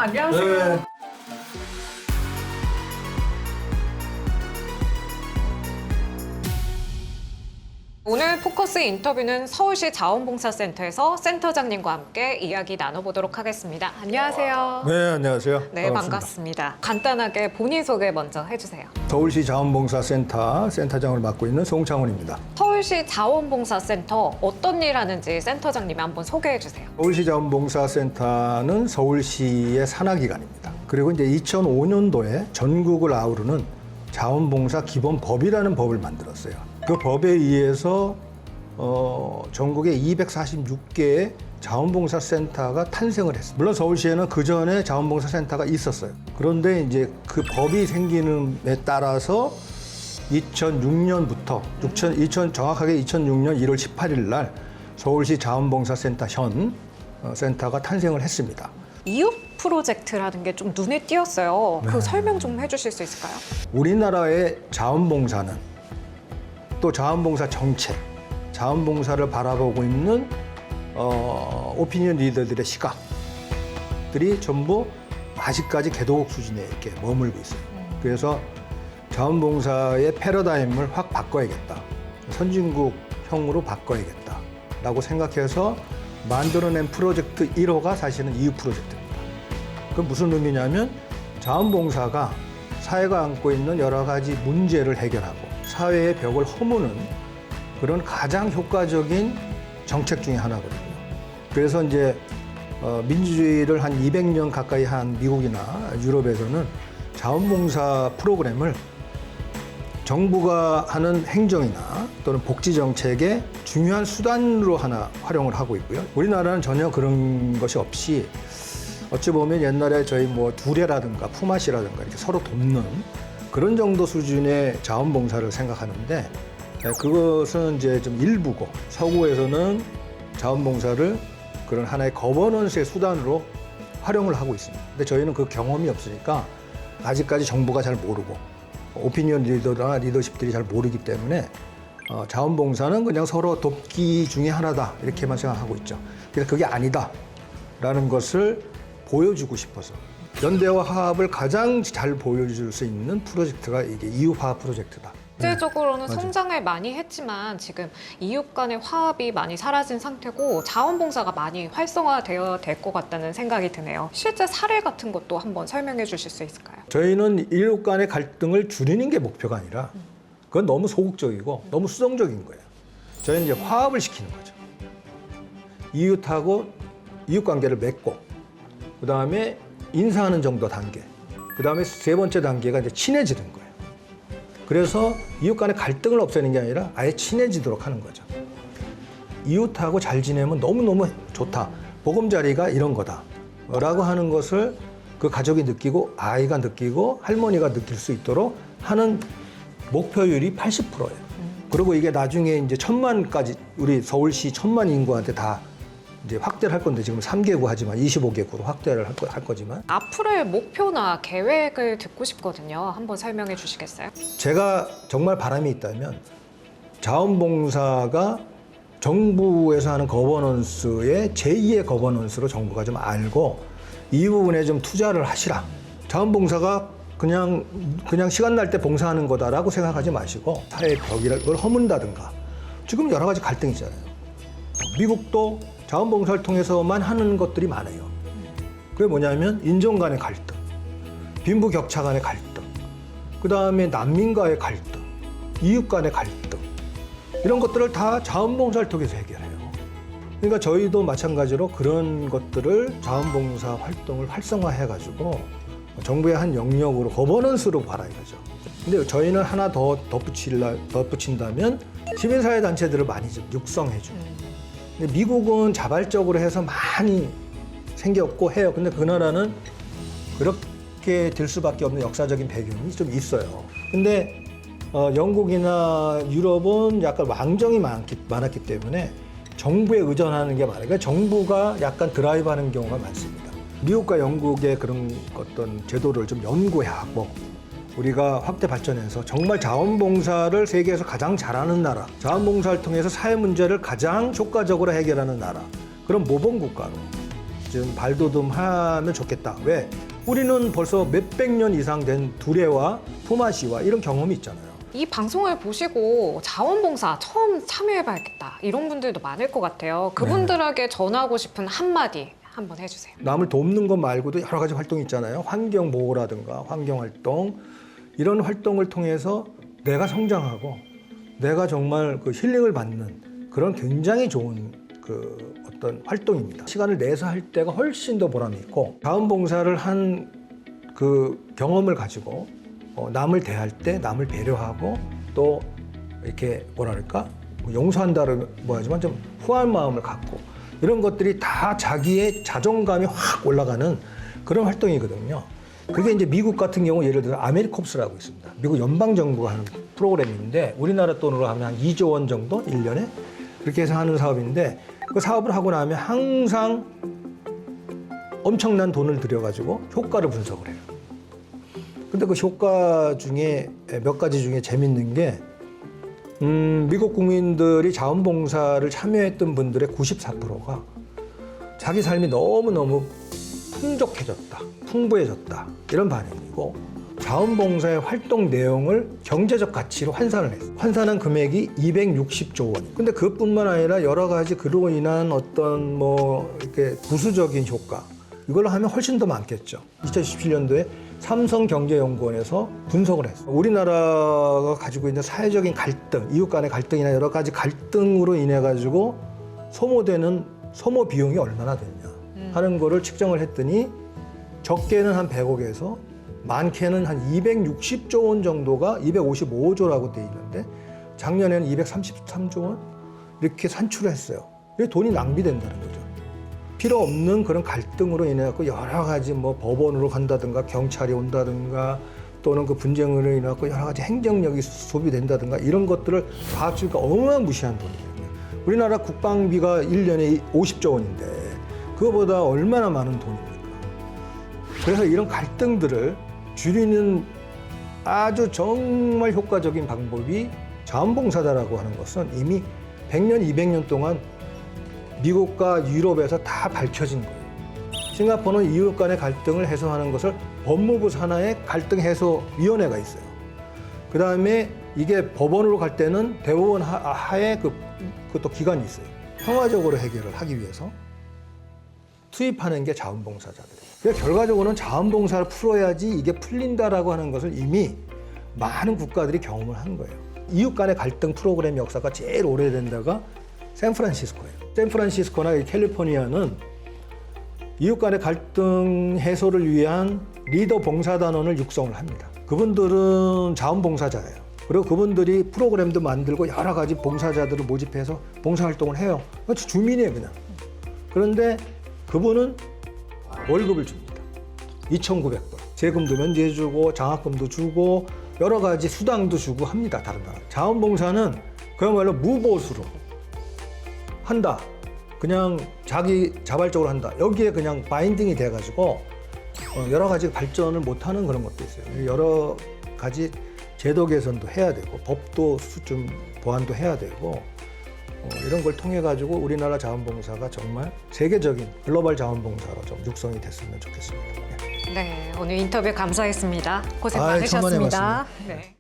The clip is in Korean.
안녕하세요. 네. 오늘 포커스 인터뷰는 서울시 자원봉사센터에서 센터장님과 함께 이야기 나눠보도록 하겠습니다. 안녕하세요. 네, 안녕하세요. 네, 반갑습니다. 간단하게 본인 소개 먼저 해주세요. 서울시 자원봉사센터 센터장을 맡고 있는 송창훈입니다. 서울시 자원봉사센터 어떤 일 하는지 센터장님이 한번 소개해 주세요. 서울시 자원봉사센터는 서울시의 산하기관입니다. 그리고 이제 2005년도에 전국을 아우르는 자원봉사 기본법이라는 법을 만들었어요. 그 법에 의해서 전국에 246개의 자원봉사센터가 탄생을 했습니다. 물론 서울시에는 그 전에 자원봉사센터가 있었어요. 그런데 이제 그 법이 생기는에 따라서 2006년부터 정확하게 2006년 1월 18일 날 서울시 자원봉사센터 현 센터가 탄생을 했습니다. 이웃 프로젝트라는 게 좀 눈에 띄었어요. 그 네. 설명 좀 해주실 수 있을까요? 우리나라의 자원봉사는 또 자원봉사 정책, 자원봉사를 바라보고 있는 오피니언 리더들의 시각들이 전부 아직까지 개도국 수준에 이렇게 머물고 있어요. 그래서 자원봉사의 패러다임을 확 바꿔야겠다. 선진국형으로 바꿔야겠다라고 생각해서 만들어낸 프로젝트 1호가 사실은 이웃 프로젝트입니다. 그건 무슨 의미냐면 자원봉사가 사회가 안고 있는 여러 가지 문제를 해결하고 사회의 벽을 허무는 그런 가장 효과적인 정책 중에 하나거든요. 그래서 이제 민주주의를 한 200년 가까이 한 미국이나 유럽에서는 자원봉사 프로그램을 정부가 하는 행정이나 또는 복지 정책의 중요한 수단으로 하나 활용을 하고 있고요. 우리나라는 전혀 그런 것이 없이 어찌 보면 옛날에 저희 뭐 두레라든가 품앗이라든가 이렇게 서로 돕는 그런 정도 수준의 자원봉사를 생각하는데 그것은 이제 좀 일부고 서구에서는 자원봉사를 그런 하나의 거버넌스의 수단으로 활용을 하고 있습니다. 근데 저희는 그 경험이 없으니까 아직까지 정부가 잘 모르고 오피니언 리더나 리더십들이 잘 모르기 때문에 자원봉사는 그냥 서로 돕기 중에 하나다 이렇게만 생각하고 있죠. 그래서 그게 아니다라는 것을 보여주고 싶어서 연대와 화합을 가장 잘 보여줄 수 있는 프로젝트가 이게 이웃화합 프로젝트다. 국제적으로는 맞아요. 성장을 많이 했지만 지금 이웃 간의 화합이 많이 사라진 상태고 자원봉사가 많이 활성화되어야 될 것 같다는 생각이 드네요. 실제 사례 같은 것도 한번 설명해 주실 수 있을까요? 저희는 이웃 간의 갈등을 줄이는 게 목표가 아니라 그건 너무 소극적이고 너무 수동적인 거예요. 저희는 이제 화합을 시키는 거죠. 이웃하고 이웃 관계를 맺고 그 다음에 인사하는 정도 단계 그 다음에 세 번째 단계가 이제 친해지는 거예요. 그래서 이웃 간의 갈등을 없애는 게 아니라 아예 친해지도록 하는 거죠. 이웃하고 잘 지내면 너무너무 좋다. 보금자리가 이런 거다. 라고 하는 것을 그 가족이 느끼고 아이가 느끼고 할머니가 느낄 수 있도록 하는 목표율이 80%예요. 그리고 이게 나중에 이제 1000만까지 우리 서울시 1000만 인구한테 다 이제 확대를 할 건데 지금 3개구 하지만 25개구로 확대를 할 거지만 앞으로의 목표나 계획을 듣고 싶거든요. 한번 설명해 주시겠어요? 제가 정말 바람이 있다면 자원봉사가 정부에서 하는 거버넌스의 제2의 거버넌스로 정부가 좀 알고 이 부분에 좀 투자를 하시라. 자원봉사가 그냥 시간 날 때 봉사하는 거다라고 생각하지 마시고 사회의 벽을 허문다든가 지금 여러 가지 갈등이 있잖아요. 미국도 자원봉사를 통해서만 하는 것들이 많아요. 그게 뭐냐면 인종 간의 갈등, 빈부격차 간의 갈등, 그 다음에 난민과의 갈등, 이웃 간의 갈등 이런 것들을 다 자원봉사를 통해서 해결해요. 그러니까 저희도 마찬가지로 그런 것들을 자원봉사 활동을 활성화해가지고 정부의 한 영역으로 거버넌스로 봐라 이거죠. 근데 저희는 하나 더 덧붙인다면 시민사회 단체들을 많이 좀 육성해줘요. 근데 미국은 자발적으로 해서 많이 생겼고 해요. 근데 그 나라는 그렇게 될 수밖에 없는 역사적인 배경이 좀 있어요. 근데 영국이나 유럽은 약간 왕정이 많았기 때문에 정부에 의존하는 게 많아요. 그러니까 정부가 약간 드라이브하는 경우가 많습니다. 미국과 영국의 그런 어떤 제도를 좀 연구하고 우리가 확대 발전해서 정말 자원봉사를 세계에서 가장 잘하는 나라, 자원봉사를 통해서 사회 문제를 가장 효과적으로 해결하는 나라, 그런 모범국가로 좀 발돋움하면 좋겠다. 왜? 우리는 벌써 몇백 년 이상 된 두레와 품앗이와 이런 경험이 있잖아요. 이 방송을 보시고 자원봉사 처음 참여해봐야겠다 이런 분들도 많을 것 같아요. 그분들에게 전하고 싶은 한마디 한번 해주세요. 남을 돕는 것 말고도 여러 가지 활동이 있잖아요. 환경 보호라든가 환경 활동 이런 활동을 통해서 내가 성장하고 내가 정말 그 힐링을 받는 그런 굉장히 좋은 그 어떤 활동입니다. 시간을 내서 할 때가 훨씬 더 보람이 있고 자원봉사를 한 그 경험을 가지고 남을 대할 때 남을 배려하고 또 이렇게 뭐랄까 용서한다는 뭐하지만 좀 후한 마음을 갖고 이런 것들이 다 자기의 자존감이 확 올라가는 그런 활동이거든요. 그게 이제 미국 같은 경우 예를 들어 아메리콥스라고 있습니다. 미국 연방정부가 하는 프로그램인데 우리나라 돈으로 하면 한 2조 원 정도 1년에 그렇게 해서 하는 사업인데 그 사업을 하고 나면 항상 엄청난 돈을 들여가지고 효과를 분석을 해요. 근데 그 효과 중에 몇 가지 중에 재밌는 게 미국 국민들이 자원봉사를 참여했던 분들의 94%가 자기 삶이 너무너무 풍족해졌다, 풍부해졌다 이런 반응이고 자원봉사의 활동 내용을 경제적 가치로 환산을 했어요. 환산한 금액이 260조 원. 근데 그뿐만 아니라 여러 가지 그로 인한 어떤 뭐 이렇게 부수적인 효과 이걸로 하면 훨씬 더 많겠죠. 2017년도에 삼성경제연구원에서 분석을 했어요. 우리나라가 가지고 있는 사회적인 갈등, 이웃 간의 갈등이나 여러 가지 갈등으로 인해 가지고 소모되는 소모 비용이 얼마나 되냐 하는 거를 측정을 했더니 적게는 한 100억에서 많게는 한 260조 원 정도가 255조라고 돼 있는데 작년에는 233조 원 이렇게 산출을 했어요. 이게 돈이 낭비된다는 거죠. 필요 없는 그런 갈등으로 인해 갖고 여러 가지 뭐 법원으로 간다든가 경찰이 온다든가 또는 그 분쟁으로 인해 갖고 여러 가지 행정력이 소비된다든가 이런 것들을 다 합치니까 어마무시한 돈이거든요. 우리나라 국방비가 1년에 50조 원인데 그거보다 얼마나 많은 돈입니까? 그래서 이런 갈등들을 줄이는 아주 정말 효과적인 방법이 자원봉사다라고 하는 것은 이미 100년, 200년 동안 미국과 유럽에서 다 밝혀진 거예요. 싱가포르는 이웃 간의 갈등을 해소하는 것을 법무부 산하의 갈등 해소위원회가 있어요. 그 다음에 이게 법원으로 갈 때는 대법원 하에 그것도 기관이 있어요. 평화적으로 해결을 하기 위해서 투입하는 게 자원봉사자들이에요. 그러니까 결과적으로는 자원봉사를 풀어야지 이게 풀린다라고 하는 것을 이미 많은 국가들이 경험을 한 거예요. 이웃 간의 갈등 프로그램 역사가 제일 오래된 데가 샌프란시스코예요. 샌프란시스코나 캘리포니아는 이웃 간의 갈등 해소를 위한 리더 봉사단원을 육성을 합니다. 그분들은 자원봉사자예요. 그리고 그분들이 프로그램도 만들고 여러 가지 봉사자들을 모집해서 봉사활동을 해요. 주민이에요, 그냥. 그런데 그분은 월급을 줍니다. 2,900불. 세금도 면제해주고 장학금도 주고 여러 가지 수당도 주고 합니다. 다른 나라. 자원봉사는 그야말로 무보수로 한다. 그냥 자기 자발적으로 한다. 여기에 그냥 바인딩이 돼가지고 여러 가지 발전을 못하는 그런 것도 있어요. 여러 가지 제도 개선도 해야 되고 법도 좀 보완도 해야 되고 이런 걸 통해 가지고 우리나라 자원봉사가 정말 세계적인 글로벌 자원봉사로 좀 육성이 됐으면 좋겠습니다. 네, 오늘 인터뷰 감사했습니다. 고생 천만에 많으셨습니다. 말씀을. 네.